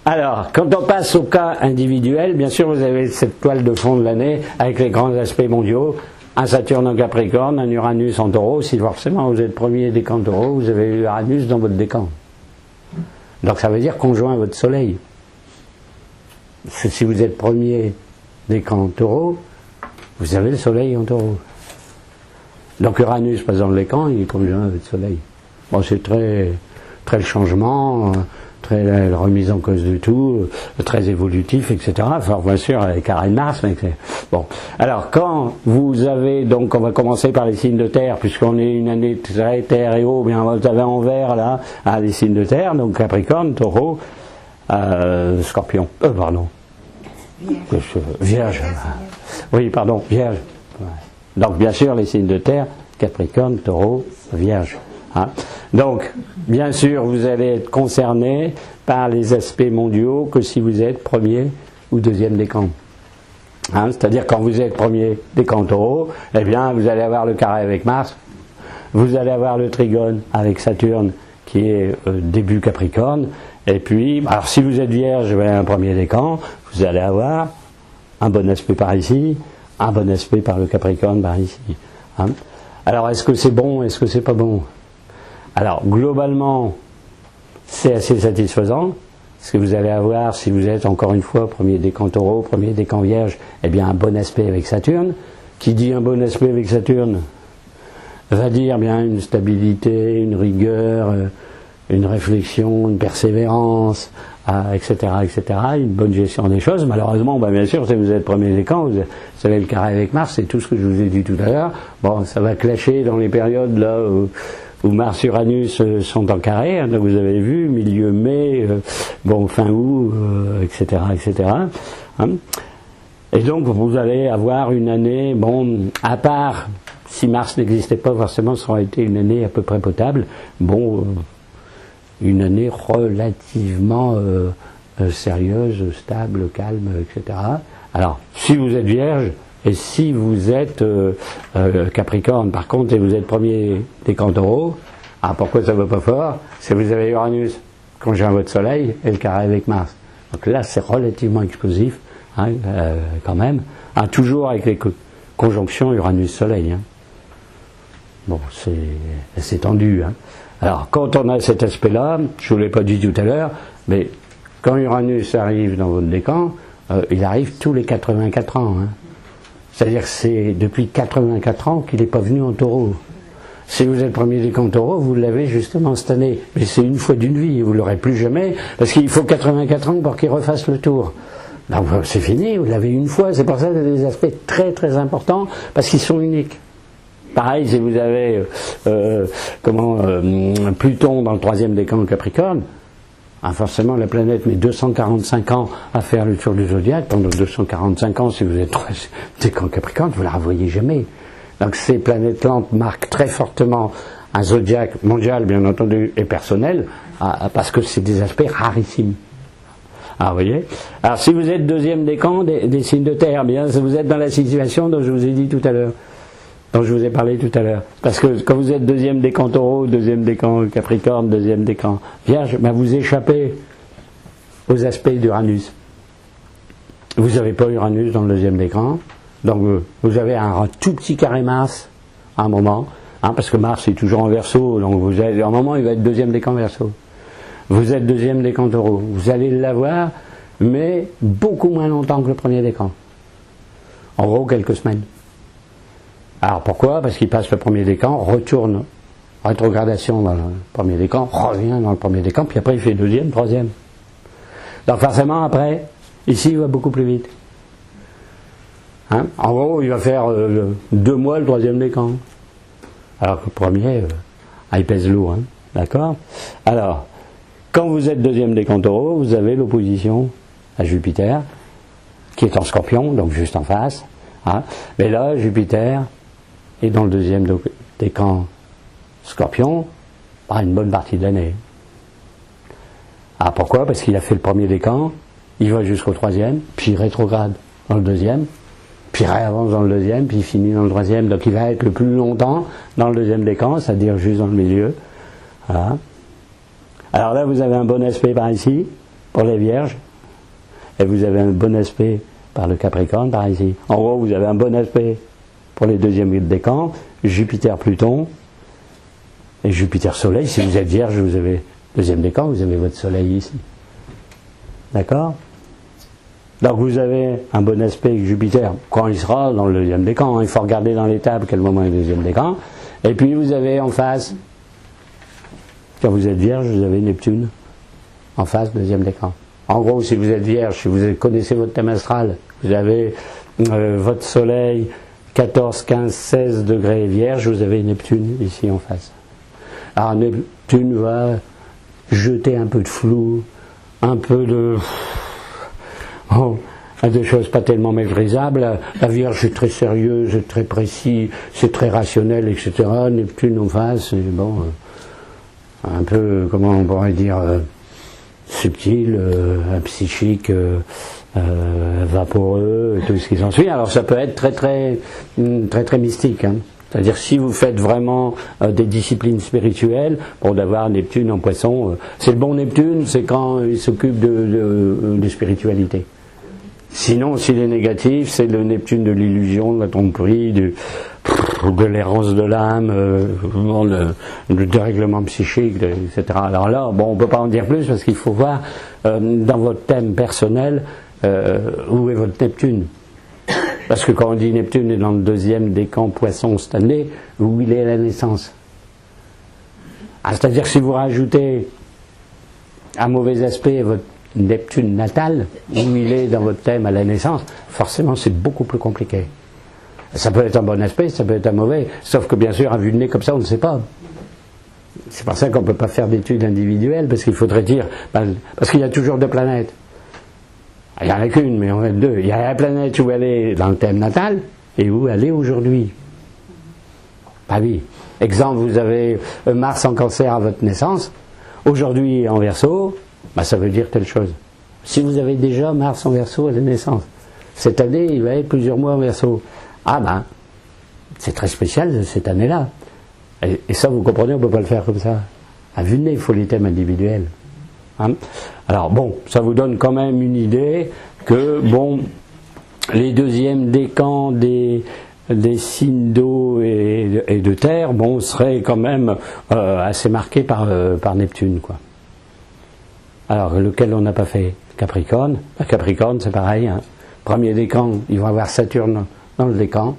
Alors, quand on passe au cas individuel, bien sûr, vous avez cette toile de fond de l'année avec les grands aspects mondiaux. Un Saturne en Capricorne, un Uranus en Taureau. Si forcément vous êtes premier décan Taureau, vous avez Uranus dans votre décan. Donc ça veut dire conjoint à votre Soleil. Si vous êtes premier décan Taureau, vous avez le Soleil en Taureau. Donc Uranus, par exemple, le décan, il est conjoint à votre Soleil. Bon, c'est très le changement, très la remise en cause de tout, très évolutif, etc. Enfin, bien sûr, avec carré de Mars, mais bon. Alors, quand vous avez, donc, on va commencer par les signes de terre, puisqu'on est une année très terre et eau, bien, vous avez en vert, là, les signes de terre, donc Capricorne, Taureau, Scorpion, pardon. Vierge. Oui, pardon, Vierge. Donc, bien sûr, les signes de terre, Capricorne, Taureau, Vierge. Hein. Donc, bien sûr, vous allez être concerné par les aspects mondiaux que si vous êtes premier ou deuxième décan. Hein, c'est-à-dire, quand vous êtes premier décan Taureau, eh bien, vous allez avoir le carré avec Mars, vous allez avoir le trigone avec Saturne, qui est début Capricorne, et puis, alors si vous êtes Vierge, vous avez un premier décan, vous allez avoir un bon aspect par ici, un bon aspect par le Capricorne par ici. Hein. Alors, est-ce que c'est bon, est-ce que c'est pas bon? Alors, globalement, c'est assez satisfaisant, parce que vous allez avoir, si vous êtes encore une fois premier décan Taureau, premier décan Vierge, eh bien un bon aspect avec Saturne. Qui dit un bon aspect avec Saturne va dire bien une stabilité, une rigueur, une réflexion, une persévérance, etc., etc., une bonne gestion des choses. Malheureusement, bien sûr, si vous êtes premier décan, vous avez le carré avec Mars, c'est tout ce que je vous ai dit tout à l'heure. Bon, ça va clasher dans les périodes là où Mars-Uranus sont en carré, hein, vous avez vu, milieu mai, fin août, etc., etc. Hein. Et donc vous allez avoir une année, à part, si Mars n'existait pas, forcément ça aurait été une année à peu près potable, une année relativement sérieuse, stable, calme, etc. Alors, si vous êtes Vierge, et si vous êtes Capricorne, par contre, et vous êtes premier décan Taureau, pourquoi ça ne va pas fort? C'est que vous avez Uranus conjoint à votre Soleil et le carré avec Mars. Donc là, c'est relativement explosif, hein, quand même. Toujours avec les conjonctions Uranus-Soleil. Hein. Bon, c'est tendu. Hein. Alors, quand on a cet aspect-là, je ne vous l'ai pas dit tout à l'heure, mais quand Uranus arrive dans votre décan, il arrive tous les 84 ans. Hein. C'est-à-dire que c'est depuis 84 ans qu'il n'est pas venu en Taureau. Si vous êtes premier décan Taureau, vous l'avez justement cette année. Mais c'est une fois d'une vie, vous ne l'aurez plus jamais, parce qu'il faut 84 ans pour qu'il refasse le tour. Donc c'est fini, vous l'avez une fois, c'est pour ça que c'est des aspects très très importants, parce qu'ils sont uniques. Pareil, si vous avez Pluton dans le troisième décan Capricorne, forcément la planète met 245 ans à faire le tour du zodiaque. Pendant 245 ans, si vous êtes décan Capricorne, vous ne la revoyez jamais. Donc ces planètes lentes marquent très fortement un zodiaque mondial, bien entendu, et personnel, parce que c'est des aspects rarissimes. Alors, vous voyez. Alors, si vous êtes deuxième décan des signes de terre, bien, vous êtes dans la situation dont je vous ai dit tout à l'heure, dont je vous ai parlé tout à l'heure. Parce que quand vous êtes deuxième décan Taureau, deuxième décan Capricorne, deuxième décan Vierge, vous échappez aux aspects d'Uranus. Vous n'avez pas Uranus dans le deuxième décan, donc vous avez un tout petit carré Mars à un moment, parce que Mars est toujours en Verseau, donc vous avez, à un moment il va être deuxième décan Verseau. Vous êtes deuxième décan Taureau, vous allez l'avoir, mais beaucoup moins longtemps que le premier décan. En gros, quelques semaines. Alors pourquoi? Parce qu'il passe le premier décan, retourne, rétrogradation dans le premier décan, revient dans le premier décan, puis après il fait deuxième, troisième. Donc forcément après, ici il va beaucoup plus vite. En gros, il va faire 2 mois le troisième décan. Alors que le premier, il pèse lourd. D'accord? Alors, quand vous êtes deuxième décan Taureau, vous avez l'opposition à Jupiter, qui est en Scorpion, donc juste en face. Mais là, Jupiter est dans le deuxième décan Scorpion, une bonne partie de l'année. Pourquoi? Parce qu'il a fait le premier décan, il va jusqu'au troisième, puis il rétrograde dans le deuxième, puis il réavance dans le deuxième, puis il finit dans le troisième. Donc il va être le plus longtemps dans le deuxième décan, c'est-à-dire juste dans le milieu. Voilà. Alors là, vous avez un bon aspect par ici, pour les Vierges, et vous avez un bon aspect par le Capricorne, par ici. En gros, vous avez un bon aspect pour les deuxièmes décans, Jupiter-Pluton, et Jupiter-Soleil. Si vous êtes Vierge, vous avez deuxième décan, vous avez votre Soleil ici. D'accord? Donc vous avez un bon aspect avec Jupiter quand il sera dans le deuxième décan. Il faut regarder dans les tables quel moment est le deuxième décan. Et puis vous avez en face, quand vous êtes Vierge, vous avez Neptune en face, deuxième décan. En gros, si vous êtes Vierge, si vous connaissez votre thème astral, vous avez votre Soleil 14, 15, 16 degrés Vierge, vous avez Neptune ici en face. Alors Neptune va jeter un peu de flou, un peu de... des choses pas tellement maîtrisables. La Vierge est très sérieuse, c'est très précis, c'est très rationnel, etc. Neptune en face, c'est bon, un peu, comment on pourrait dire, subtil, psychique, vaporeux, et tout ce qui s'ensuit. Alors ça peut être très mystique. Hein. C'est-à-dire si vous faites vraiment des disciplines spirituelles, pour d'avoir Neptune en Poisson, c'est le bon Neptune, c'est quand il s'occupe de spiritualité. Sinon, s'il est négatif, c'est le Neptune de l'illusion, de la tromperie, de l'errance de l'âme, le dérèglement psychique, etc. Alors là, bon, on ne peut pas en dire plus parce qu'il faut voir dans votre thème personnel où est votre Neptune. Parce que quand on dit Neptune est dans le deuxième décan Poisson cette année, où il est à la naissance. C'est-à-dire que si vous rajoutez un mauvais aspect à votre Neptune natal, où il est dans votre thème à la naissance, forcément c'est beaucoup plus compliqué. Ça peut être un bon aspect, ça peut être un mauvais, sauf que bien sûr à vue de nez comme ça on ne sait pas. C'est pour ça qu'on ne peut pas faire d'études individuelles, parce qu'il faudrait dire, parce qu'il y a toujours deux planètes. Il n'y en a qu'une, mais on va être deux. Il y a la planète où elle est dans le thème natal, et où elle est aujourd'hui. Bah oui. Exemple, vous avez Mars en Cancer à votre naissance, aujourd'hui en Verseau, ça veut dire telle chose. Si vous avez déjà Mars en Verseau à la naissance, cette année, il va être plusieurs mois en Verseau. C'est très spécial cette année-là. Et ça, vous comprenez, on ne peut pas le faire comme ça. À vue de nez, il faut les thèmes individuels. Hein? Alors bon, ça vous donne quand même une idée que, bon, les deuxièmes décans des signes d'eau et de terre, bon, seraient quand même assez marqués par Neptune, quoi. Alors, lequel on n'a pas fait? Capricorne. Capricorne, c'est pareil. Hein. Premier décan, ils vont avoir Saturne dans le décan.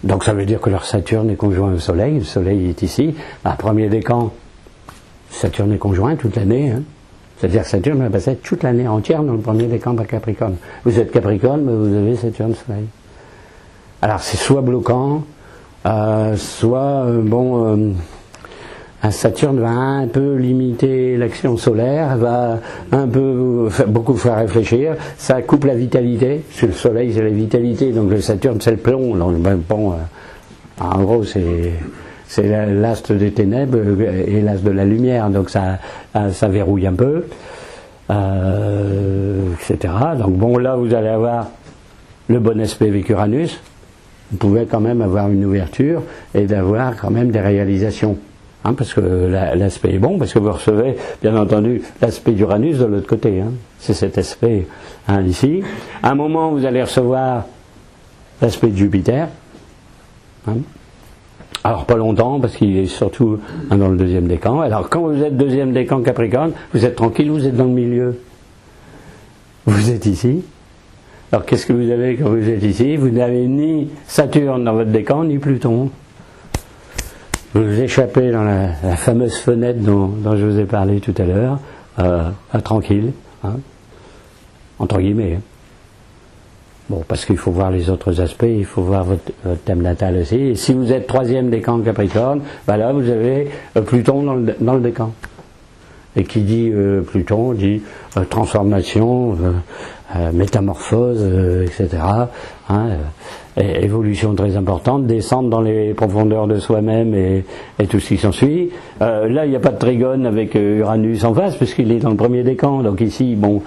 Donc ça veut dire que leur Saturne est conjoint au Soleil. Le Soleil est ici. Premier décan, Saturne est conjoint toute l'année. Hein. C'est-à-dire que Saturne va passer toute l'année entière dans le premier décan par Capricorne. Vous êtes Capricorne, mais vous avez Saturne Soleil. Alors c'est soit bloquant, soit un Saturne va un peu limiter l'action solaire, va un peu beaucoup faire réfléchir, ça coupe la vitalité, parce que le Soleil c'est la vitalité, donc le Saturne c'est le plomb, donc en gros c'est l'astre des ténèbres et l'astre de la lumière, donc ça verrouille un peu, etc. Donc bon, là vous allez avoir le bon aspect avec Uranus, vous pouvez quand même avoir une ouverture et d'avoir quand même des réalisations. Hein, parce que l'aspect est bon, parce que vous recevez, bien entendu, l'aspect d'Uranus de l'autre côté. Hein. C'est cet aspect ici. À un moment, vous allez recevoir l'aspect de Jupiter. Hein. Alors, pas longtemps, parce qu'il est surtout dans le deuxième décan. Alors, quand vous êtes deuxième décan Capricorne, vous êtes tranquille, vous êtes dans le milieu. Vous êtes ici. Alors, qu'est-ce que vous avez quand vous êtes ici? Vous n'avez ni Saturne dans votre décan, ni Pluton. Vous échappez dans la fameuse fenêtre dont je vous ai parlé tout à l'heure, tranquille, hein, entre guillemets. Hein. Bon, parce qu'il faut voir les autres aspects, il faut voir votre thème natal aussi. Et si vous êtes troisième décan Capricorne, là vous avez Pluton dans le décan. Et qui dit Pluton dit transformation, métamorphose, etc. Hein, évolution très importante, descendre dans les profondeurs de soi-même et tout ce qui s'ensuit. Là, il n'y a pas de trigone avec Uranus en face, puisqu'il est dans le premier décan. Donc ici, bon,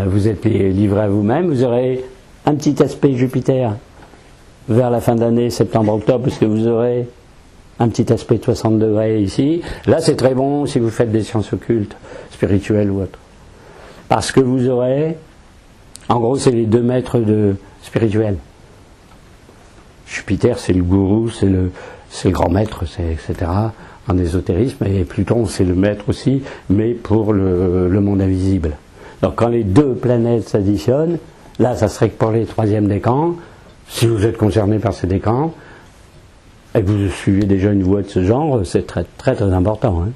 vous êtes livré à vous-même. Vous aurez un petit aspect Jupiter vers la fin d'année, septembre-octobre, puisque vous aurez un petit aspect de 60 degrés ici. Là, c'est très bon si vous faites des sciences occultes, spirituel ou autre. Parce que vous aurez, en gros, c'est les deux maîtres spirituels. Jupiter, c'est le gourou, c'est le grand maître, etc. en ésotérisme, et Pluton, c'est le maître aussi, mais pour le monde invisible. Donc quand les deux planètes s'additionnent, là, ça serait que pour les troisièmes décans, si vous êtes concerné par ces décans, et que vous suivez déjà une voie de ce genre, c'est très très très important. Hein.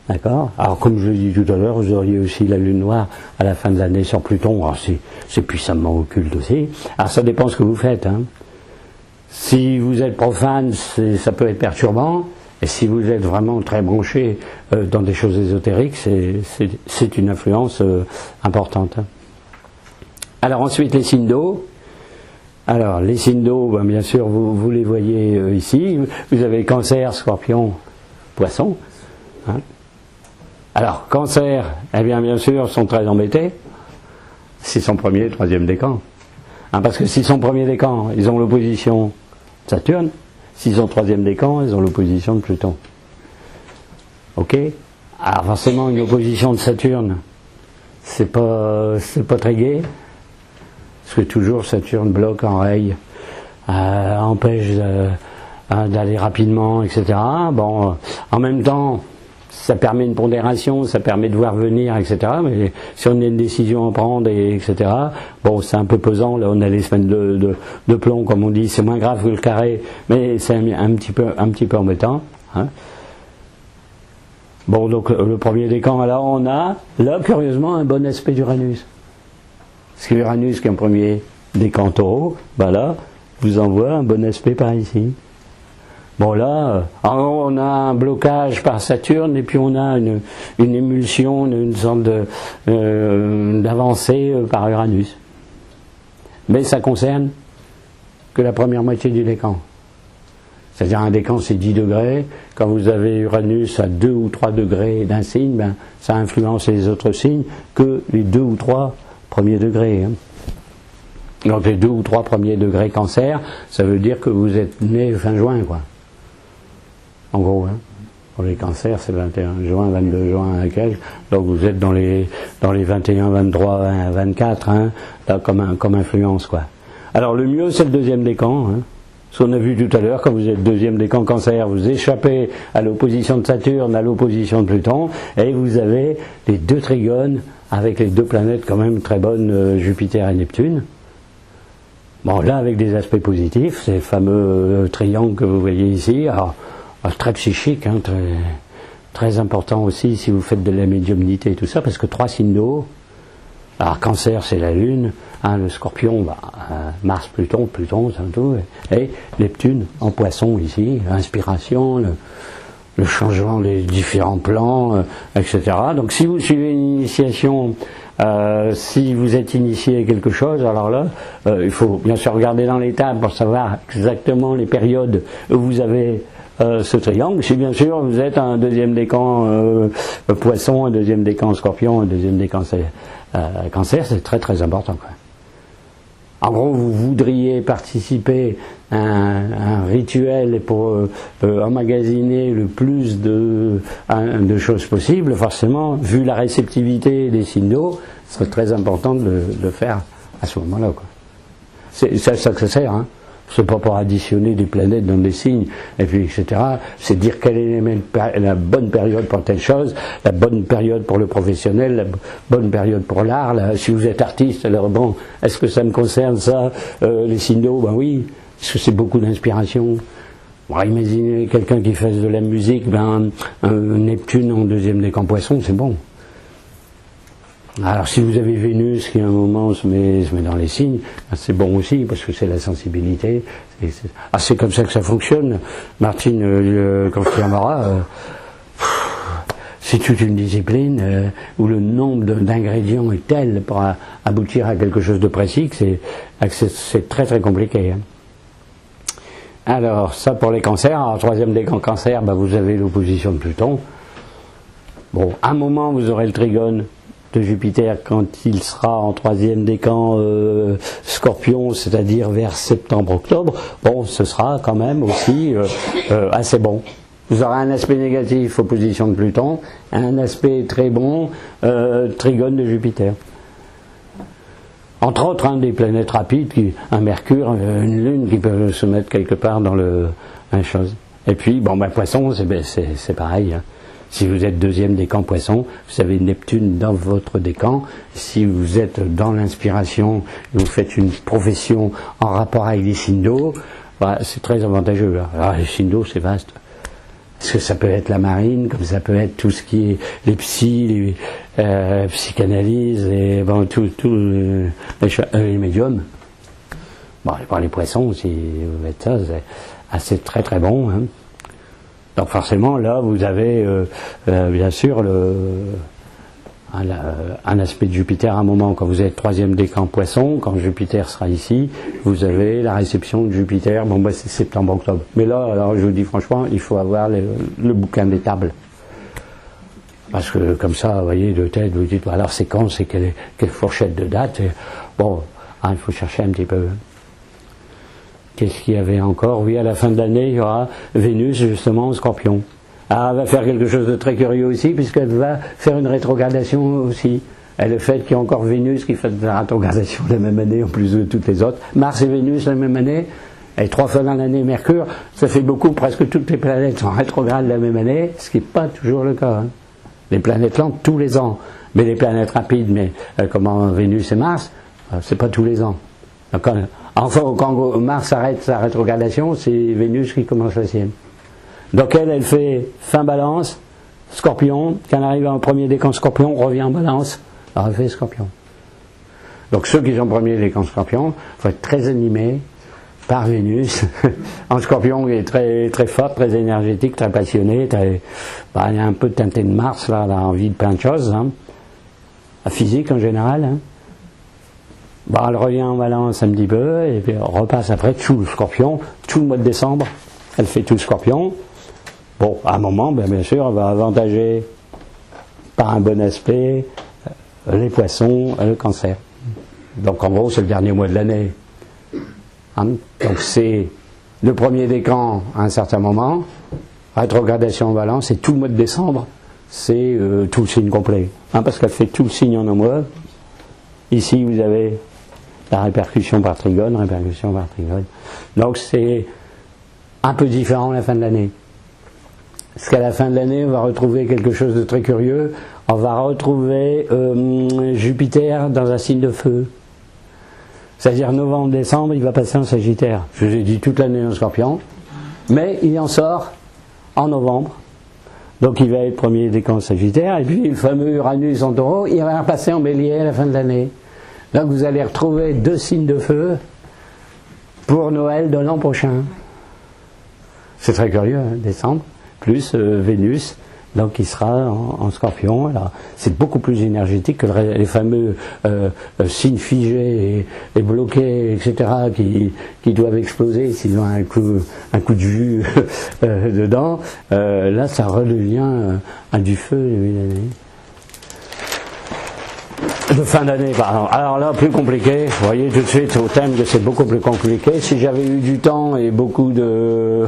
D'accord ? Alors comme je l'ai dit tout à l'heure, vous auriez aussi la lune noire à la fin de l'année sur Pluton. Alors c'est puissamment occulte aussi. Alors ça dépend ce que vous faites. Hein. Si vous êtes profane, ça peut être perturbant. Et si vous êtes vraiment très branché dans des choses ésotériques, c'est une influence importante. Hein. Alors ensuite les signes d'eau. Alors les signes d'eau, ben, bien sûr vous les voyez ici. Vous avez Cancer, Scorpion, Poisson. Hein. Alors, Cancer, eh bien sûr, sont très embêtés s'ils sont premier, troisième décan. Hein, parce que s'ils sont premier décan, ils ont l'opposition de Saturne. S'ils sont troisième décan, ils ont l'opposition de Pluton. Ok ? Alors, forcément, une opposition de Saturne, c'est pas très gai. Parce que toujours, Saturne bloque, enraye, empêche d'aller rapidement, etc. Bon, en même temps, ça permet une pondération, ça permet de voir venir, etc. Mais si on a une décision à prendre, etc., bon, c'est un peu pesant. Là, on a les semaines de plomb, comme on dit. C'est moins grave que le carré, mais c'est un petit peu embêtant. Hein. Bon, donc le premier décan, alors on a, là, curieusement, un bon aspect d'Uranus. Parce que Uranus, qui est un premier décan Taureau, ben là, vous envoie un bon aspect par ici. Bon là, on a un blocage par Saturne et puis on a une émulsion, une sorte d'avancée par Uranus. Mais ça concerne que la première moitié du décan. C'est-à-dire un décan c'est 10 degrés. Quand vous avez Uranus à 2 ou 3 degrés d'un signe, ben, ça influence les autres signes que les 2 ou 3 premiers degrés. Hein. Donc les 2 ou 3 premiers degrés Cancer, ça veut dire que vous êtes né fin juin, quoi. En gros, hein. Pour les cancers, c'est 21 juin, 22 juin et quelques. Donc vous êtes dans les 21, 23, 24, hein, là, comme influence, quoi. Alors le mieux, c'est le deuxième décan. Hein. Ce qu'on a vu tout à l'heure, quand vous êtes deuxième décan Cancer, vous échappez à l'opposition de Saturne, à l'opposition de Pluton, et vous avez les deux trigones avec les deux planètes quand même très bonnes, Jupiter et Neptune. Bon, là, avec des aspects positifs, ces fameux triangles que vous voyez ici, alors très psychique, hein, très important aussi si vous faites de la médiumnité et tout ça, parce que 3 signes d'eau, alors Cancer c'est la Lune, hein, le Scorpion, Mars, Pluton, c'est tout, et Neptune en Poisson ici, l'inspiration, le changement des différents plans, etc. Donc si vous suivez une initiation, si vous êtes initié à quelque chose, alors là, il faut bien sûr regarder dans les tables pour savoir exactement les périodes où vous avez ce triangle. Si bien sûr vous êtes un deuxième décan Poisson, un deuxième décan Scorpion, un deuxième décan Cancer, c'est très très important, quoi. En gros, vous voudriez participer à un rituel pour emmagasiner le plus de choses possibles. Forcément, vu la réceptivité des signes d'eau, ce serait très important de le faire à ce moment-là, quoi. C'est ça que ça sert, hein. C'est pas pour additionner des planètes dans des signes, et puis etc. C'est dire quelle est la bonne période pour telle chose, la bonne période pour le professionnel, la bonne période pour l'art. Si vous êtes artiste, alors bon, est-ce que ça me concerne ça, les signes d'eau? Ben oui, parce que c'est beaucoup d'inspiration. Bon, imaginez quelqu'un qui fasse de la musique, un Neptune en deuxième décan Poisson, c'est bon. Alors si vous avez Vénus qui à un moment se met dans les signes, c'est bon aussi parce que c'est la sensibilité. C'est comme ça que ça fonctionne. Martine confirmera. C'est toute une discipline où le nombre d'ingrédients est tel pour aboutir à quelque chose de précis que c'est très très compliqué. Hein. Alors ça pour les cancers. Alors troisième décan Cancer, vous avez l'opposition de Pluton. Bon, à un moment vous aurez le trigone de Jupiter quand il sera en troisième décan Scorpion, c'est-à-dire vers septembre-octobre. Bon, ce sera quand même aussi assez bon. vous aurez un aspect négatif, opposition de Pluton, un aspect très bon, trigone de Jupiter. Entre autres, des planètes rapides, un Mercure, une Lune qui peuvent se mettre quelque part dans un chose. Et puis, Poisson, c'est pareil. Hein. Si vous êtes deuxième décan Poisson, vous avez Neptune dans votre décan. Si vous êtes dans l'inspiration, vous faites une profession en rapport avec les signes d'eau, c'est très avantageux. Là. Alors, les signes d'eau, c'est vaste. Parce que ça peut être la marine, comme ça peut être tout ce qui est les psys, les psychanalyses, et les médiums. Les poissons, si vous faites ça, c'est très très bon. Hein. Donc forcément, là, vous avez bien sûr un aspect de Jupiter à un moment. Quand vous êtes troisième décan Poisson, quand Jupiter sera ici, vous avez la réception de Jupiter, c'est septembre-octobre. Mais là, alors, je vous dis franchement, il faut avoir le bouquin des tables. Parce que comme ça, vous voyez, de tête, vous dites, alors c'est quand, c'est quelle fourchette de date. Et, il faut chercher un petit peu. Qu'est-ce qu'il y avait encore? Oui, à la fin de l'année, il y aura Vénus, justement, en Scorpion. Ah, elle va faire quelque chose de très curieux aussi, puisqu'elle va faire une rétrogradation aussi. Et le fait qu'il y ait encore Vénus qui fait de la rétrogradation la même année, en plus de toutes les autres. Mars et Vénus la même année, et 3 fois dans l'année Mercure, ça fait beaucoup, presque toutes les planètes sont rétrogrades la même année, ce qui n'est pas toujours le cas. Hein. Les planètes lentes, tous les ans. Mais les planètes rapides, comme Vénus et Mars, c'est pas tous les ans. Donc, quand Mars arrête sa rétrogradation, c'est Vénus qui commence la sienne. Donc elle fait fin Balance, Scorpion, quand elle arrive en premier décan Scorpion, revient en Balance, elle refait Scorpion. Donc ceux qui sont en premier décan Scorpion, il faut être très animés par Vénus, en Scorpion qui est très, très forte, très énergétique, très passionné, il y a un peu de teinté de Mars, là, elle a envie de plein de choses, hein. La physique en général, hein. Elle revient en Balance un petit peu, et puis elle repasse après tout le Scorpion, tout le mois de décembre, elle fait tout le Scorpion. À un moment, bien sûr, elle va avantager par un bon aspect les Poissons, le Cancer. Donc en gros, c'est le dernier mois de l'année. Hein? Donc c'est le premier décan à un certain moment, rétrogradation en Balance, et tout le mois de décembre, c'est tout le signe complet. Hein, parce qu'elle fait tout le signe en un mois. Ici, vous avez la répercussion par trigone. Donc c'est un peu différent à la fin de l'année. Parce qu'à la fin de l'année, on va retrouver quelque chose de très curieux. On va retrouver Jupiter dans un signe de feu. C'est-à-dire novembre-décembre, il va passer en Sagittaire. Je vous ai dit toute l'année en Scorpion. Mais il en sort en novembre. Donc il va être premier décan Sagittaire. Et puis le fameux Uranus en Taureau, il va repasser en Bélier à la fin de l'année. Donc vous allez retrouver 2 signes de feu pour Noël de l'an prochain. C'est très curieux, hein, décembre. Plus Vénus, donc qui sera en Scorpion. Alors, c'est beaucoup plus énergétique que les fameux signes figés et bloqués, etc., qui doivent exploser s'ils ont un coup de jus dedans. Là, ça redevient du feu de fin d'année, pardon. Alors là, plus compliqué. Vous voyez tout de suite au thème que c'est beaucoup plus compliqué. Si j'avais eu du temps et beaucoup de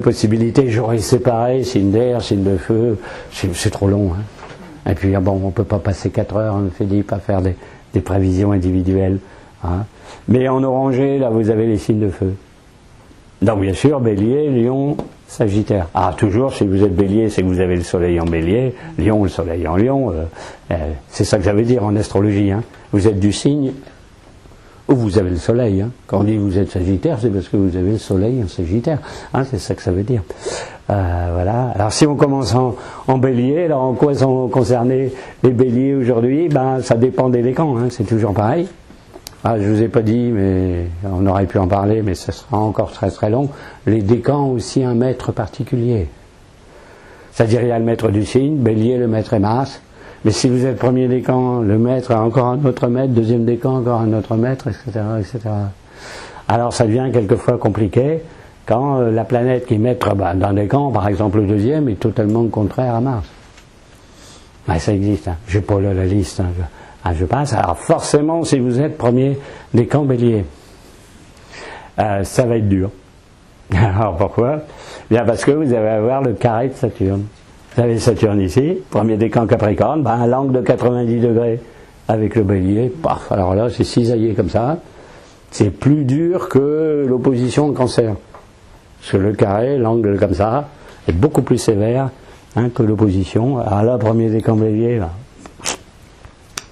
possibilités, j'aurais séparé signe d'air, signe de feu. C'est trop long. Hein. Et puis, on peut pas passer 4 heures, on ne dit pas faire des prévisions individuelles. Hein. Mais en orangé, là, vous avez les signes de feu. Donc, bien sûr, Bélier, Lion, Sagittaire. Ah, toujours, si vous êtes Bélier, c'est que vous avez le soleil en Bélier, Lion, le soleil en Lion. C'est ça que ça veut dire en astrologie. Hein. Vous êtes du signe où vous avez le soleil. Hein. Quand on dit que vous êtes Sagittaire, c'est parce que vous avez le soleil en Sagittaire. Hein, c'est ça que ça veut dire. Voilà. Alors, si on commence en Bélier, alors en quoi sont concernés les Béliers aujourd'hui? Ça dépend des décans, hein, c'est toujours pareil. Je ne vous ai pas dit, mais on aurait pu en parler, mais ce sera encore très très long. Les décans ont aussi un maître particulier. C'est-à-dire, il y a le maître du signe, Bélier, le maître est Mars. Mais si vous êtes premier décan, le maître a encore un autre maître, deuxième décan, encore un autre maître, etc., etc. Alors, ça devient quelquefois compliqué quand la planète qui est maître d'un décan, par exemple le deuxième, est totalement contraire à Mars. Ça existe. Hein. Je n'ai pas là la liste. Hein. Je passe. Alors forcément, si vous êtes premier décan Bélier, ça va être dur. Alors pourquoi? Bien parce que vous allez avoir le carré de Saturne. Vous avez Saturne ici, premier décan Capricorne, ben, à l'angle de 90 degrés avec le Bélier, paf, alors là c'est cisaillé comme ça. C'est plus dur que l'opposition en Cancer. Parce que le carré, l'angle comme ça, est beaucoup plus sévère que l'opposition. Alors là, premier décan Bélier, là.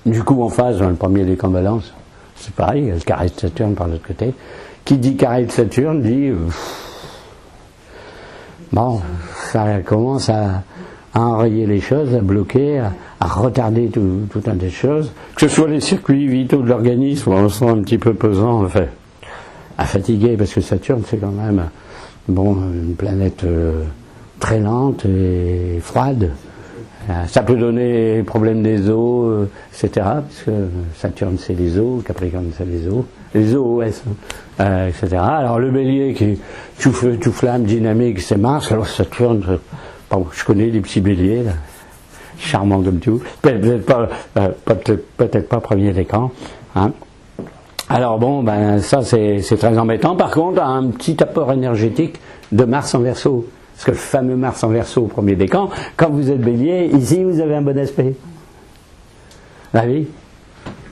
Du coup en face, le premier décan Balance, c'est pareil, il y a le carré de Saturne par l'autre côté. Qui dit carré de Saturne dit bon, ça commence à enrayer les choses, à bloquer, à retarder tout un tas de choses. Que ce soit les circuits vitaux de l'organisme, on se sent un petit peu pesant, enfin, à fatiguer, parce que Saturne c'est quand même une planète très lente et froide. Ça peut donner problème des os, etc. Parce que Saturne c'est les os, Capricorne c'est les os, etc. Alors le Bélier qui est tout feu, tout flamme, dynamique, c'est Mars. Alors Saturne, je connais les petits Béliers, là, charmants comme tout. Peut-être pas premier décan. Hein. Alors bon, ça c'est très embêtant. Par contre, un petit apport énergétique de Mars en Verseau. Parce que le fameux Mars en Verseau au premier décan, quand vous êtes Bélier, ici vous avez un bon aspect. Ah oui.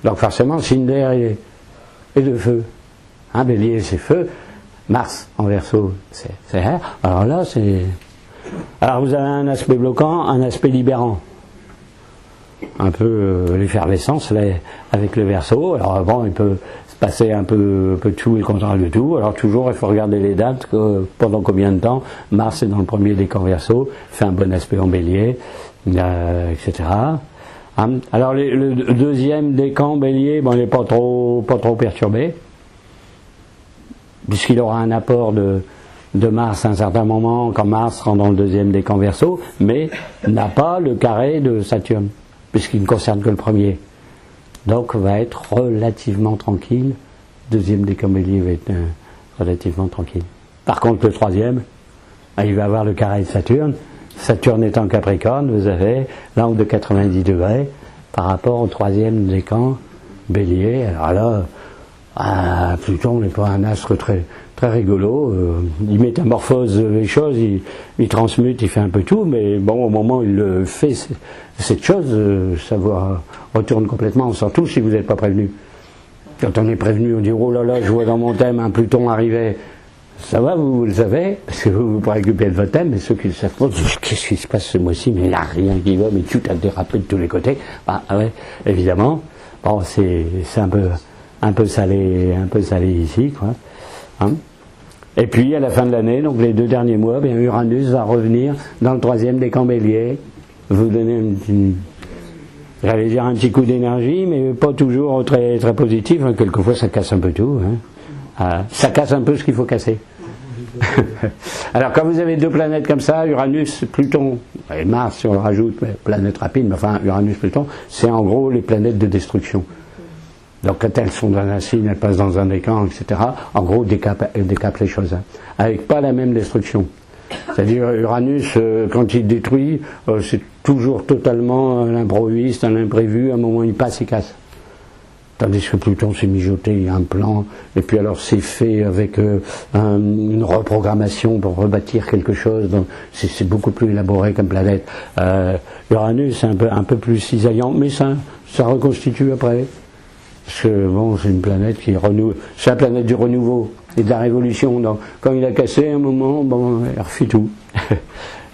Donc forcément, signe d'air et de feu. Bélier c'est feu, Mars en Verseau c'est air. Alors là c'est. Alors vous avez un aspect bloquant, un aspect libérant. Un peu l'effervescence avec le Verseau. Alors bon, il peut se passer un peu tout et le contraire de tout. Alors toujours, il faut regarder les dates, pendant combien de temps Mars est dans le premier décan Verseau, fait un bon aspect en Bélier, etc. Alors le deuxième décan Bélier, il n'est pas trop perturbé, puisqu'il aura un apport de Mars à un certain moment, quand Mars rentre dans le deuxième décan Verseau, mais n'a pas le carré de Saturne, puisqu'il ne concerne que le premier. Donc va être relativement tranquille. Deuxième décan Bélier va être relativement tranquille. Par contre le troisième, il va avoir le carré de Saturne. Saturne étant Capricorne, vous avez l'angle de 90 degrés par rapport au troisième décan Bélier. Alors là, Pluton n'est pas un astre très rigolo, il métamorphose les choses, il transmute, il fait un peu tout, mais bon, au moment où il fait cette chose, ça retourne complètement, surtout si vous n'êtes pas prévenu. Quand on est prévenu, on dit oh là là, je vois dans mon thème un Pluton arriver. Ça va, vous le savez, parce que vous préoccupez de votre thème, mais ceux qui le savent pas, qu'est-ce qui se passe ce mois-ci, mais il n'y a rien qui va, mais tout a dérapé de tous les côtés. Ouais, évidemment. Bon, c'est un peu salé ici, quoi. Et puis à la fin de l'année, donc les 2 derniers mois, Uranus va revenir dans le troisième décan Bélier, vous donner j'allais dire un petit coup d'énergie, mais pas toujours très positif. Quelquefois ça casse un peu tout. Ça casse un peu ce qu'il faut casser. Alors quand vous avez 2 planètes comme ça, Uranus, Pluton et Mars, si on le rajoute, mais planète rapide, mais enfin Uranus, Pluton, c'est en gros les planètes de destruction. Donc quand elles sont dans un signe, elles passent dans un décan, etc. En gros, décapent les choses, avec pas la même destruction. C'est-à-dire Uranus, quand il détruit, c'est toujours totalement à l'improviste, à l'imprévu. À un moment, il passe, il casse. Tandis que Pluton s'est mijoté, il y a un plan, et puis alors c'est fait avec une reprogrammation pour rebâtir quelque chose. Donc c'est beaucoup plus élaboré comme planète. Uranus, c'est un peu plus cisaillant, mais ça reconstitue après. Parce que bon, c'est une planète qui renoue, c'est la planète du renouveau et de la révolution. Donc, quand il a cassé un moment, bon, il refait tout.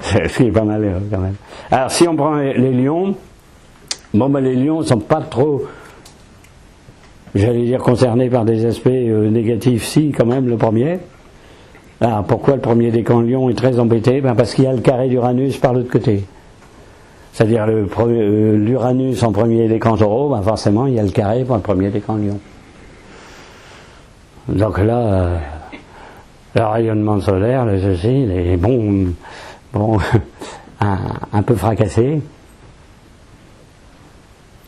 Ce qui est pas mal quand même. Alors, si on prend les lions, les lions ne sont pas trop, j'allais dire, concernés par des aspects négatifs. Si, quand même, le premier. Alors, pourquoi le premier décan Lion est très embêté? Parce qu'il y a le carré d'Uranus par l'autre côté. C'est-à-dire l'Uranus en premier décan Taureau, forcément il y a le carré pour le premier décan Lion. Donc là, le rayonnement solaire, ceci, il est un peu fracassé.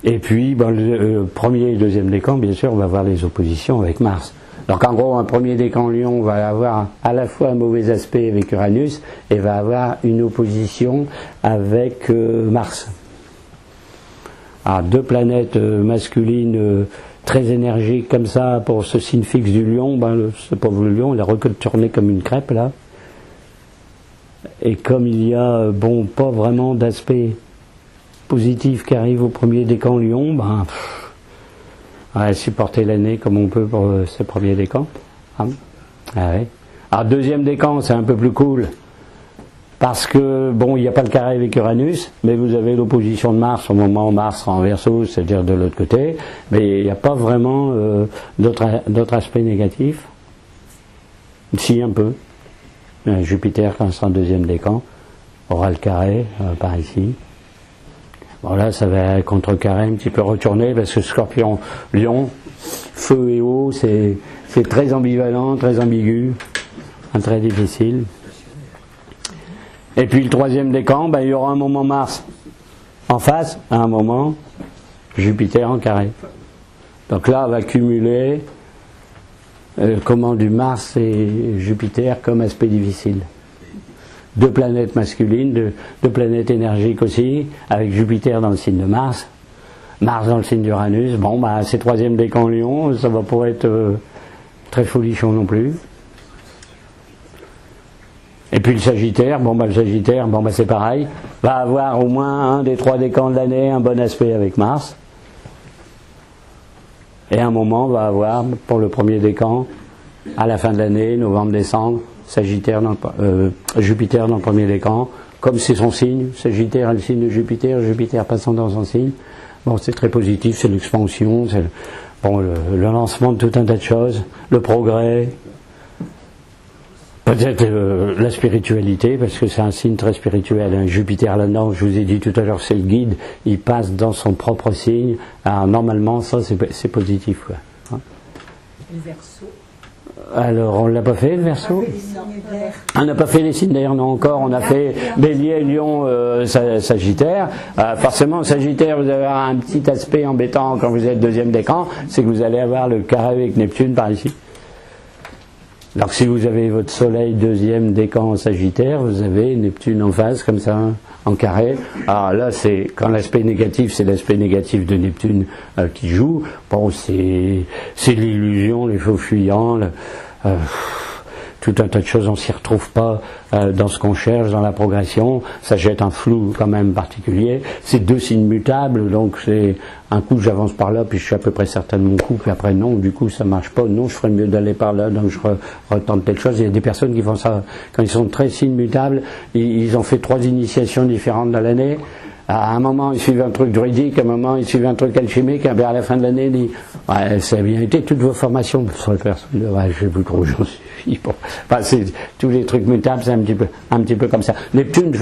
Et puis le premier et deuxième décan, bien sûr, on va avoir les oppositions avec Mars. Donc en gros, un premier décan Lion va avoir à la fois un mauvais aspect avec Uranus et va avoir une opposition avec Mars. Alors 2 planètes masculines très énergiques comme ça pour ce signe fixe du Lion, ce pauvre Lion, il a retourné comme une crêpe là. Et comme il y a, bon, pas vraiment d'aspect positif qui arrive au premier décan Lion, ben, ouais, supporter l'année comme on peut pour ce premier décan. Ah, ouais. Alors, deuxième décan, c'est un peu plus cool. Parce que, bon, il n'y a pas le carré avec Uranus, mais vous avez l'opposition de Mars au moment où Mars sera en Verseau, c'est-à-dire de l'autre côté, mais il n'y a pas vraiment d'autres aspects négatifs. Si, un peu. Jupiter, quand il sera en deuxième décan, aura le carré, par ici. Bon, là, ça va contrecarré un petit peu retourné, parce que Scorpion, Lion, feu et eau, c'est très ambivalent, très ambigu, très difficile. Et puis le troisième décan, ben, il y aura un moment Mars en face, à un moment Jupiter en carré. Donc là, on va cumuler comment du Mars et Jupiter comme aspect difficile. Deux planètes masculines, deux planètes énergiques aussi, avec Jupiter dans le signe de Mars, Mars dans le signe d'Uranus. Bon, ben, ces troisième décan Lion, ça va pas être très folichon non plus. Et puis le Sagittaire, le Sagittaire, c'est pareil, va avoir au moins un des trois décans de l'année un bon aspect avec Mars. Et à un moment, on va avoir, pour le premier décan, à la fin de l'année, novembre-décembre, Jupiter dans le premier décan, comme c'est son signe, Sagittaire est le signe de Jupiter, Jupiter passant dans son signe. Bon, c'est très positif, c'est l'expansion, c'est le lancement de tout un tas de choses, le progrès. Peut-être la spiritualité, parce que c'est un signe très spirituel. Hein. Jupiter là-dedans, je vous ai dit tout à l'heure, c'est le guide, il passe dans son propre signe. Alors normalement, ça c'est positif. Quoi. Hein. Le Verseau. Alors, on ne l'a pas fait, le Verseau ? On n'a pas fait les signes d'air, non encore. On a fait Bélier, Lion, Sagittaire. Forcément, Sagittaire, vous avez un petit aspect embêtant quand vous êtes deuxième décan, c'est que vous allez avoir le carré avec Neptune par ici. Donc si vous avez votre soleil deuxième décan en Sagittaire, vous avez Neptune en face, comme ça, en carré. Alors là, c'est quand l'aspect négatif, c'est l'aspect négatif de Neptune qui joue. Bon, c'est l'illusion, les faux fuyants, tout un tas de choses, on s'y retrouve pas dans ce qu'on cherche, dans la progression. Ça jette un flou quand même particulier. C'est deux signes mutables, donc c'est un coup j'avance par là, puis je suis à peu près certain de mon coup, puis après non, du coup ça marche pas. Non, je ferais mieux d'aller par là, donc je retente telle chose. Il y a des personnes qui font ça quand ils sont très signes mutables. Ils ont fait 3 initiations différentes dans l'année. À un moment, ils suivent un truc druidique, à un moment, ils suivent un truc alchimique, et à la fin de l'année, ils disent « Ouais, ça a bien été toutes vos formations. » Ouais, je sais plus trop où j'en suis. Bon. Enfin, tous les trucs mutables, c'est un petit peu comme ça. Neptune,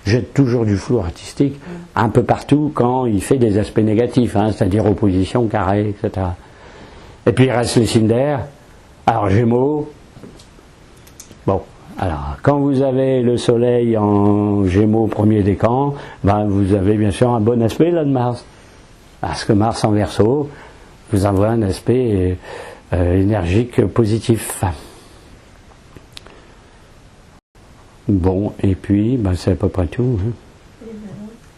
jette toujours du flou artistique, un peu partout, quand il fait des aspects négatifs, hein, c'est-à-dire opposition, carré, etc. Et puis, il reste les signes d'air. Alors, Gémeaux. Bon. Alors, quand vous avez le soleil en Gémeaux premier décan, vous avez bien sûr un bon aspect là de Mars. Parce que Mars en Verseau, vous avez un aspect énergique positif. Bon, et puis, c'est à peu près tout. Hein.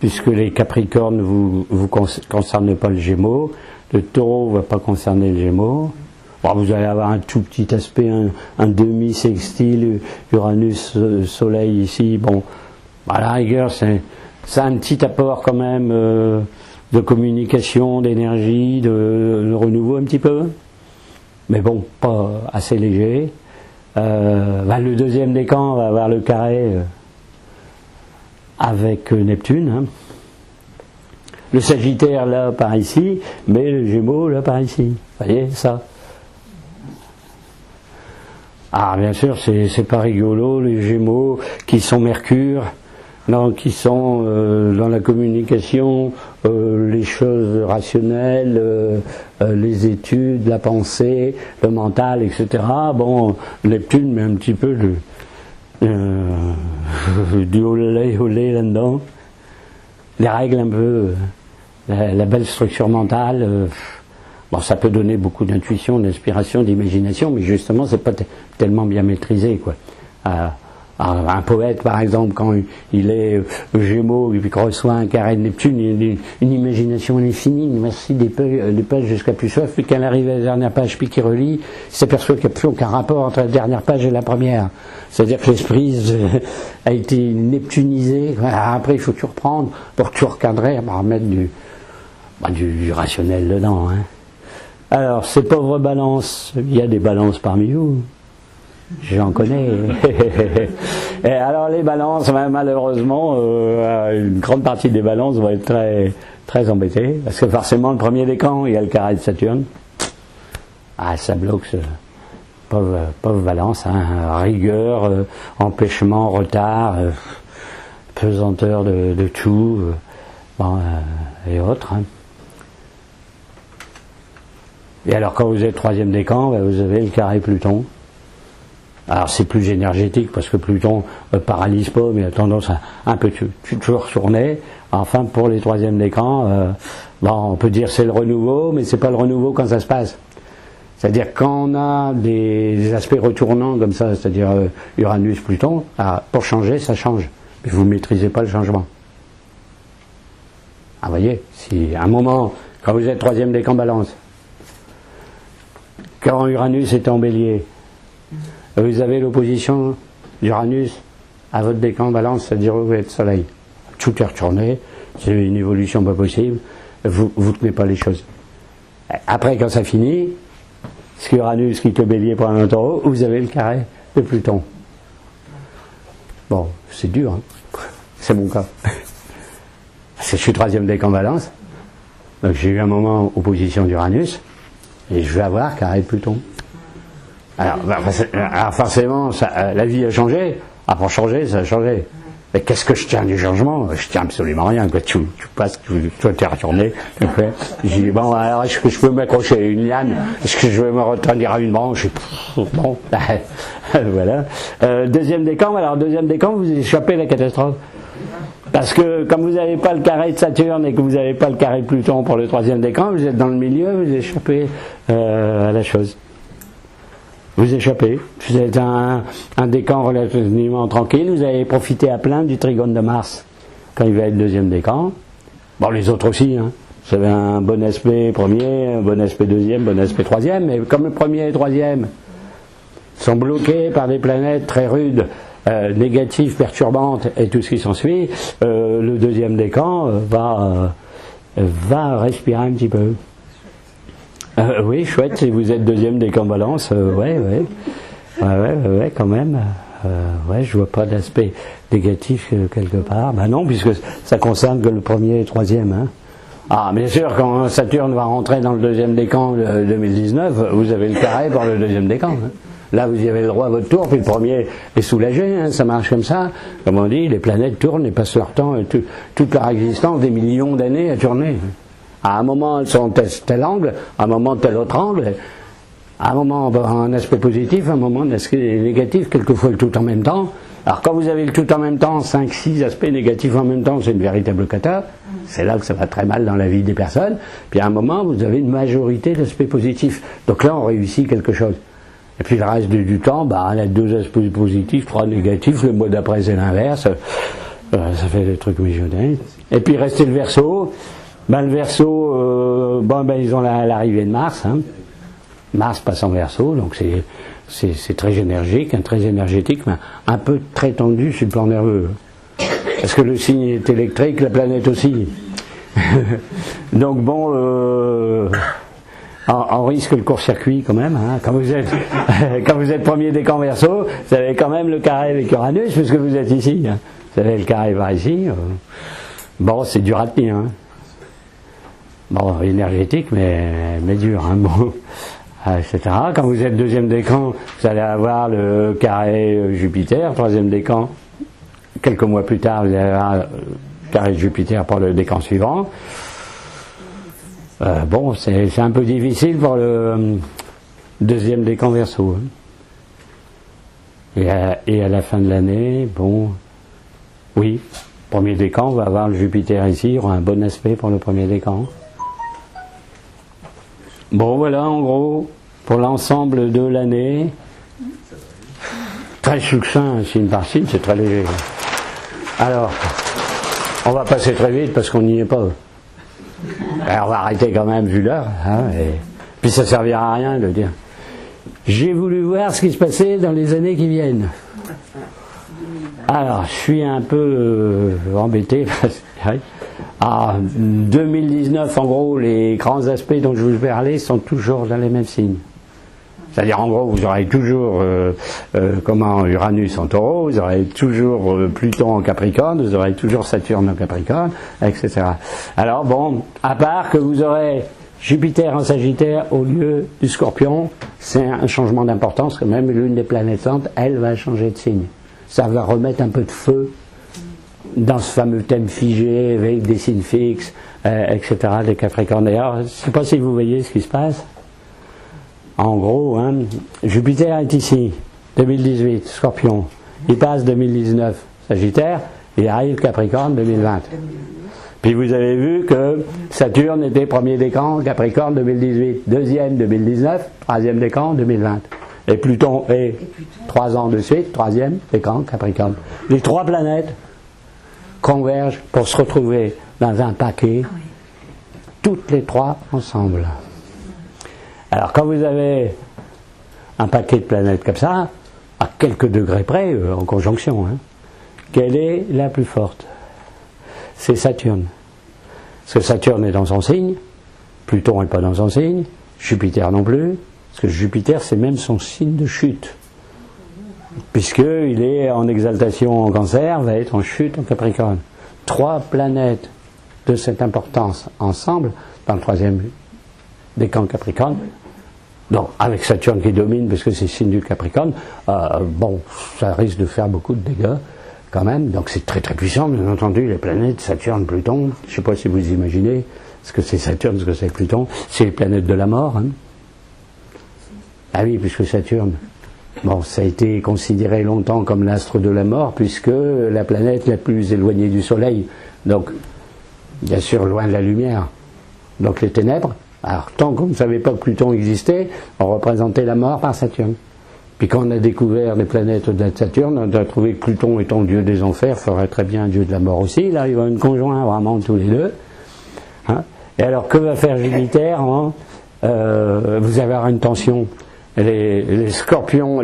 Puisque les Capricornes vous concernent pas le Gémeaux, le Taureau ne va pas concerner le Gémeaux. Bon, vous allez avoir un tout petit aspect, un demi-sextile, Uranus, Soleil ici. Bon, à la rigueur, c'est un petit apport quand même de communication, d'énergie, de renouveau un petit peu. Mais bon, pas assez léger. Le deuxième décan va avoir le carré avec Neptune. Hein. Le Sagittaire là par ici, mais le Gémeaux là par ici. Vous voyez ça? Ah, bien sûr, c'est pas rigolo, les Gémeaux qui sont Mercure, qui sont dans la communication, les choses rationnelles, les études, la pensée, le mental, etc. Bon, Neptune met un petit peu du olé là-dedans. Les règles un peu, la belle structure mentale. Ça peut donner beaucoup d'intuition, d'inspiration, d'imagination, mais justement, c'est pas tellement bien maîtrisé, quoi. Un poète, par exemple, quand il est Gémeaux et puis qu'il reçoit un carré de Neptune, il a une imagination infinie, merci des pages jusqu'à plus soif, puis quand il arrive à la dernière page, puis qu'il relit, il s'aperçoit qu'il n'y a plus aucun rapport entre la dernière page et la première. C'est-à-dire que l'esprit a été neptunisé. Après, il faut tout reprendre pour tout recadrer, remettre du rationnel dedans. Hein. Alors, ces pauvres balances, il y a des balances parmi vous. J'en connais. Et alors les balances, malheureusement, une grande partie des balances vont être très, très embêtées, parce que forcément le premier décan, il y a le carré de Saturne. Ah, ça bloque ce pauvre balance, hein, rigueur, empêchement, retard, pesanteur de tout, et autres. Hein. Et alors quand vous êtes troisième décan, vous avez le carré Pluton. Alors c'est plus énergétique parce que Pluton paralyse pas, mais a tendance à un peu toujours tourner. Enfin, pour les troisièmes décans, on peut dire c'est le renouveau, mais c'est pas le renouveau quand ça se passe. C'est-à-dire quand on a des aspects retournants comme ça, c'est-à-dire Uranus-Pluton, pour changer, ça change. Mais vous ne maîtrisez pas le changement. Vous voyez, si à un moment, quand vous êtes troisième décan Balance, quand Uranus est en Bélier, vous avez l'opposition d'Uranus à votre décan Balance, c'est-à-dire vous êtes Soleil. Tout est retourné, c'est une évolution pas possible, vous ne tenez pas les choses. Après, quand ça finit, ce qu'Uranus quitte le Bélier pour un Taureau, vous avez le carré de Pluton. Bon, c'est dur, hein. C'est mon cas. Je suis troisième décan Balance, donc j'ai eu un moment opposition d'Uranus, et je vais avoir carré de Pluton. Alors forcément, la vie a changé. Pour changer, ça a changé. Mais qu'est-ce que je tiens du changement? Je tiens absolument rien. Quoi. Tu passes, toi t'es retourné. J'ai dit, bon, alors est-ce que je peux m'accrocher à une liane? Est-ce que je vais me retenir à une branche? Bon, voilà. Deuxième décan, vous échappez à la catastrophe. Parce que comme vous n'avez pas le carré de Saturne et que vous n'avez pas le carré de Pluton pour le troisième décan, vous êtes dans le milieu, vous échappez à la chose. Vous échappez. Vous êtes un décan relativement tranquille, vous avez profité à plein du trigone de Mars quand il va être deuxième décan. Bon, les autres aussi, hein. Vous avez un bon aspect premier, un bon aspect deuxième, bon aspect troisième, mais comme le premier et le troisième sont bloqués par des planètes très rudes, négatives, perturbantes et tout ce qui s'ensuit, le deuxième décan va respirer un petit peu. Oui, chouette, si vous êtes deuxième décan Balance, ouais, quand même. Je vois pas d'aspect négatif quelque part. Non, puisque ça concerne que le premier et le troisième. Hein. Ah, bien sûr, quand Saturne va rentrer dans le deuxième décan 2019, vous avez le carré pour le deuxième décan. Hein. Là, vous y avez le droit à votre tour, puis le premier est soulagé, hein, ça marche comme ça. Comme on dit, les planètes tournent et passent leur temps, toute leur existence, des millions d'années à tourner. À un moment, elles sont tel angle, à un moment, tel autre angle. À un moment, un aspect positif, à un moment, un aspect négatif, quelquefois le tout en même temps. Alors, quand vous avez le tout en même temps, 5-6 aspects négatifs en même temps, c'est une véritable cata. C'est là que ça va très mal dans la vie des personnes. Puis, à un moment, vous avez une majorité d'aspects positifs. Donc là, on réussit quelque chose. Et puis, le reste du temps, on a 2 aspects positifs, 3 négatifs. Le mois d'après, c'est l'inverse. Ça fait des trucs mijotés. Et puis, restez le Verseau. Le Verseau, ils ont l'arrivée de Mars. Hein. Mars passe en Verseau, donc c'est très énergique, très énergétique, mais un peu très tendu sur le plan nerveux. Parce que le signe est électrique, la planète aussi. Donc on risque le court-circuit quand même. Hein. Quand vous êtes premier décan Verseau, vous avez quand même le carré avec Uranus, puisque vous êtes ici. Hein. Vous avez le carré par ici. C'est dur à tenir. Hein. Énergétique, mais dur, hein, etc. Quand vous êtes deuxième décan, vous allez avoir le carré Jupiter, troisième décan, quelques mois plus tard, vous allez avoir le carré Jupiter pour le décan suivant. C'est un peu difficile pour le deuxième décan Verseau. Hein. Et à la fin de l'année, oui, premier décan, on va avoir le Jupiter ici, il y aura un bon aspect pour le premier décan. Voilà, en gros, pour l'ensemble de l'année, très succinct, signe par signe, c'est très léger. Alors, on va passer très vite parce qu'on n'y est pas. Alors, on va arrêter quand même vu l'heure. Hein, et puis ça ne servira à rien de dire. J'ai voulu voir ce qui se passait dans les années qui viennent. Alors, je suis un peu embêté. En 2019, en gros, les grands aspects dont je vous ai parlé sont toujours dans les mêmes signes. C'est-à-dire, en gros, vous aurez toujours Uranus en Taureau, vous aurez toujours Pluton en Capricorne, vous aurez toujours Saturne en Capricorne, etc. Alors, bon, à part que vous aurez Jupiter en Sagittaire au lieu du Scorpion, c'est un changement d'importance, que même l'une des planètes saintes, elle va changer de signe. Ça va remettre un peu de feu dans ce fameux thème figé, avec des signes fixes, etc., des Capricornes. D'ailleurs, je ne sais pas si vous voyez ce qui se passe. En gros, hein, Jupiter est ici, 2018, Scorpion. Il passe 2019, Sagittaire, il arrive Capricorne 2020. Puis vous avez vu que Saturne était premier décan, Capricorne 2018, deuxième 2019, troisième décan 2020. Et Pluton est 3 ans de suite, troisième décan, Capricorne. Les 3 planètes convergent pour se retrouver dans un paquet, toutes les 3 ensemble. Alors quand vous avez un paquet de planètes comme ça, à quelques degrés près, en conjonction, hein, quelle est la plus forte? C'est Saturne. Parce que Saturne est dans son signe, Pluton n'est pas dans son signe, Jupiter non plus, parce que Jupiter c'est même son signe de chute. Puisqu'il est en exaltation en Cancer, va être en chute en Capricorne. 3 planètes de cette importance ensemble, dans le 3e décan Capricorne, donc avec Saturne qui domine parce que c'est signe du Capricorne, bon, ça risque de faire beaucoup de dégâts quand même, donc c'est très très puissant, bien entendu, les planètes, Saturne, Pluton, je ne sais pas si vous imaginez ce que c'est Saturne, ce que c'est Pluton, c'est les planètes de la mort. Hein. Ah oui, puisque Saturne, bon, ça a été considéré longtemps comme l'astre de la mort, puisque la planète la plus éloignée du Soleil, donc bien sûr loin de la lumière, donc les ténèbres. Alors tant qu'on ne savait pas que Pluton existait, on représentait la mort par Saturne. Puis quand on a découvert les planètes au-delà de Saturne, on a trouvé que Pluton étant dieu des enfers, ferait très bien dieu de la mort aussi. Là, ils vont être conjoints vraiment tous les deux. Hein. Et alors que va faire Jupiter hein, vous allez avoir une tension. Les scorpions,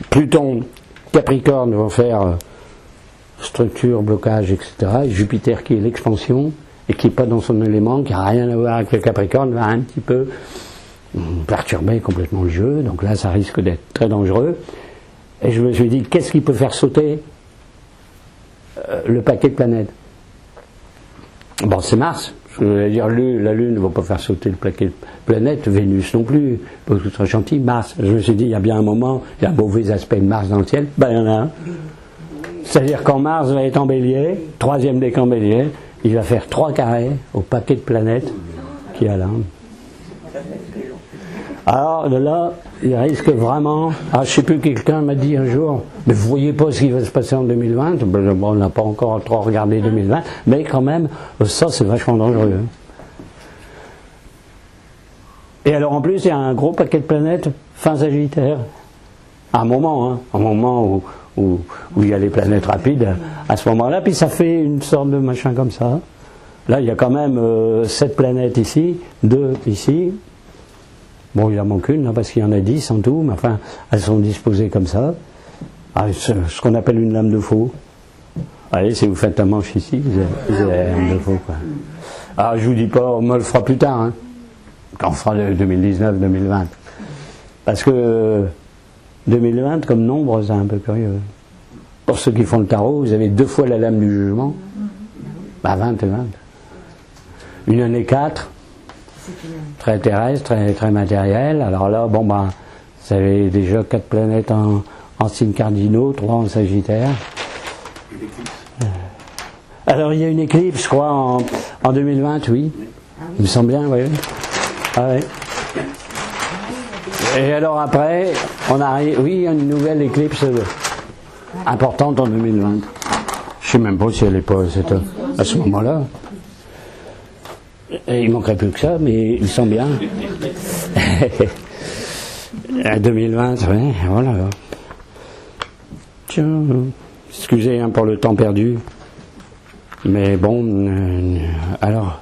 Pluton, Capricorne vont faire structure, blocage, etc. Et Jupiter qui est l'expansion et qui n'est pas dans son élément, qui n'a rien à voir avec le Capricorne, va un petit peu perturber complètement le jeu. Donc là, ça risque d'être très dangereux. Et je me suis dit, qu'est-ce qui peut faire sauter le paquet de planètes? Bon, c'est Mars. Je veux dire, la Lune ne va pas faire sauter le paquet de planètes, Vénus non plus, pas tout très gentil, Mars. Je me suis dit, il y a bien un moment, il y a un mauvais aspect de Mars dans le ciel, ben il y en a un. C'est-à-dire quand Mars va être en bélier, 3e décan bélier, il va faire 3 carrés au paquet de planètes qui a là. Alors là, il risque vraiment. Ah, je ne sais plus, quelqu'un m'a dit un jour, mais vous ne voyez pas ce qui va se passer en 2020. Bon, on n'a pas encore trop regardé 2020, mais quand même, ça c'est vachement dangereux. Et alors en plus, il y a un gros paquet de planètes fin Sagittaire. À un moment où il y a les planètes rapides, à ce moment-là, puis ça fait une sorte de machin comme ça. Là, il y a quand même 7 planètes ici, 2 ici. Bon, il en manque une, là, parce qu'il y en a 10 en tout, mais enfin, elles sont disposées comme ça. Ah, ce qu'on appelle une lame de faux. Allez, si vous faites un manche ici, vous avez une lame de faux, quoi. Alors, je vous dis pas, on me le fera plus tard, hein, quand on fera le 2019-2020. Parce que 2020, comme nombre, c'est un peu curieux. Pour ceux qui font le tarot, vous avez 2 fois la lame du jugement. Bah, 20 et 20. Une année 4. Très terrestre, très, très matériel. Alors là, bon ben, vous avez déjà 4 planètes en signes cardinaux, 3 en Sagittaire. Alors il y a une éclipse, je crois, en 2020, oui. Il me semble bien, oui. Ah, oui. Et alors après, on arrive, oui, il y a une nouvelle éclipse importante en 2020. Je ne sais même pas si elle n'est pas à ce moment-là. Et il manquerait plus que ça, mais il sent bien. 2020, oui, voilà. Tiens, excusez pour le temps perdu. Mais bon, alors,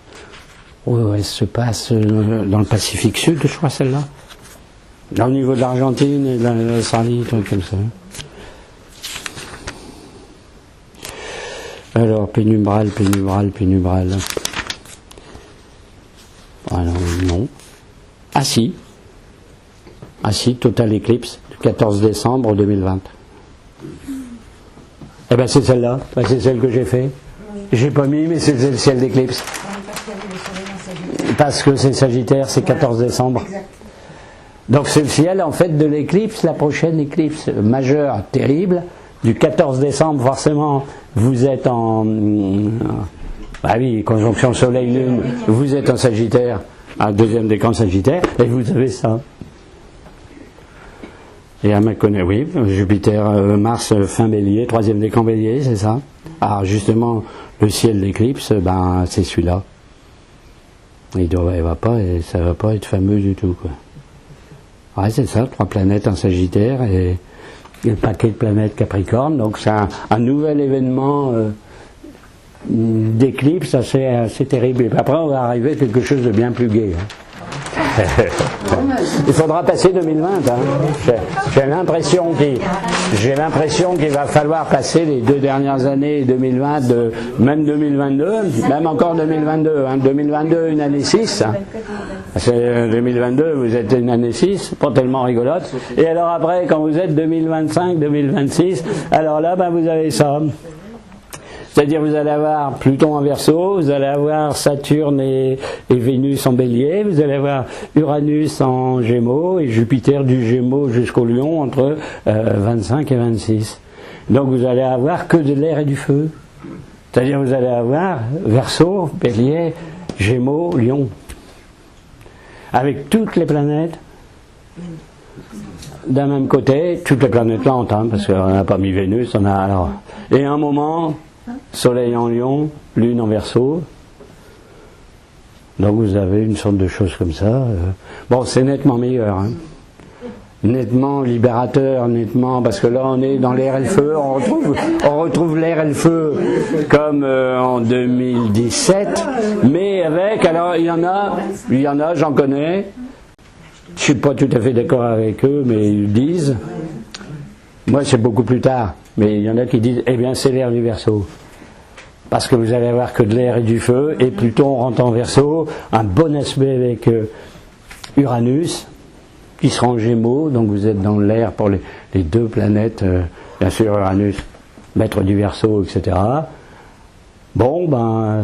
où elle se passe dans le Pacifique Sud, je crois, celle-là. Là, au niveau de l'Argentine et de l'Australie, trucs comme ça. Alors, pénumbral. Alors, non. Ah si, Total Eclipse, du 14 décembre 2020. Eh ben c'est celle-là, c'est celle que j'ai fait. J'ai pas mis, mais c'est le ciel d'éclipse. Parce que c'est Sagittaire, c'est 14 décembre. Donc c'est le ciel en fait de l'éclipse, la prochaine éclipse majeure, terrible, du 14 décembre, forcément, vous êtes en... Bah oui, conjonction Soleil-Lune, vous êtes en Sagittaire, un deuxième décan Sagittaire, et vous avez ça. Et à ma connaissance, oui, Jupiter, Mars, fin Bélier, troisième décan Bélier, c'est ça. Alors justement, le ciel d'éclipse, ben c'est celui-là. Ça va pas être fameux du tout, quoi. Ouais, c'est ça, 3 planètes en Sagittaire et le paquet de planètes Capricorne, donc c'est un nouvel événement d'éclipse assez terrible. Et puis après, on va arriver à quelque chose de bien plus gai. Il faudra passer 2020. J'ai l'impression qu'il va falloir passer les 2 dernières années 2020, même 2022, même encore 2022. 2022, une année 6. C'est 2022, vous êtes une année 6, pas tellement rigolote. Et alors après, quand vous êtes 2025, 2026, alors là, vous avez ça. C'est-à-dire vous allez avoir Pluton en Verseau, vous allez avoir Saturne et Vénus en Bélier, vous allez avoir Uranus en Gémeaux et Jupiter du Gémeaux jusqu'au Lion entre 25 et 26. Donc vous allez avoir que de l'air et du feu. C'est-à-dire vous allez avoir Verseau, Bélier, Gémeaux, Lion. Avec toutes les planètes d'un même côté, toutes les planètes lentes, parce qu'on n'a pas mis Vénus, on a alors. Et à un moment, Soleil en Lion, Lune en Verseau. Donc vous avez une sorte de chose comme ça. Bon, c'est nettement meilleur. Nettement libérateur, nettement, parce que là on est dans l'air et le feu, on retrouve l'air et le feu comme en 2017, mais avec, alors il y en a, j'en connais, je suis pas tout à fait d'accord avec eux, mais ils disent, moi c'est beaucoup plus tard, mais il y en a qui disent, eh bien c'est l'air du Verseau. Parce que vous allez avoir que de l'air et du feu, et Pluton rentre en Verseau, un bon aspect avec Uranus, qui sera en Gémeaux, donc vous êtes dans l'air pour les 2 planètes, bien sûr Uranus, maître du Verseau, etc. Bon,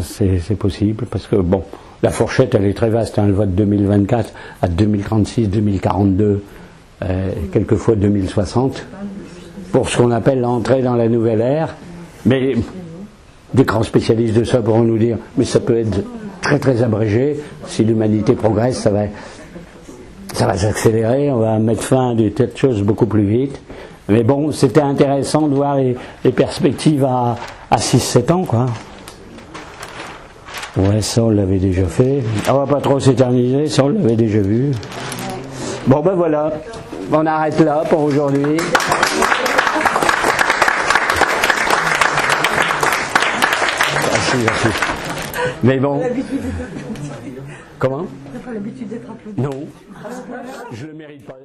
c'est possible, parce que bon, la fourchette elle est très vaste, elle va de 2024 à 2036, 2042, quelquefois 2060, pour ce qu'on appelle l'entrée dans la nouvelle ère, mais des grands spécialistes de ça pourront nous dire, mais ça peut être très très abrégé, si l'humanité progresse, ça va s'accélérer, on va mettre fin à des tas de choses beaucoup plus vite. Mais bon, c'était intéressant de voir les perspectives à 6-7 ans, quoi. Ouais, ça on l'avait déjà fait. On va pas trop s'éterniser, ça on l'avait déjà vu. Bon voilà, on arrête là pour aujourd'hui. Merci. Mais bon. Comment ? T'as pas l'habitude d'être applaudi ? Non. Je le mérite pas.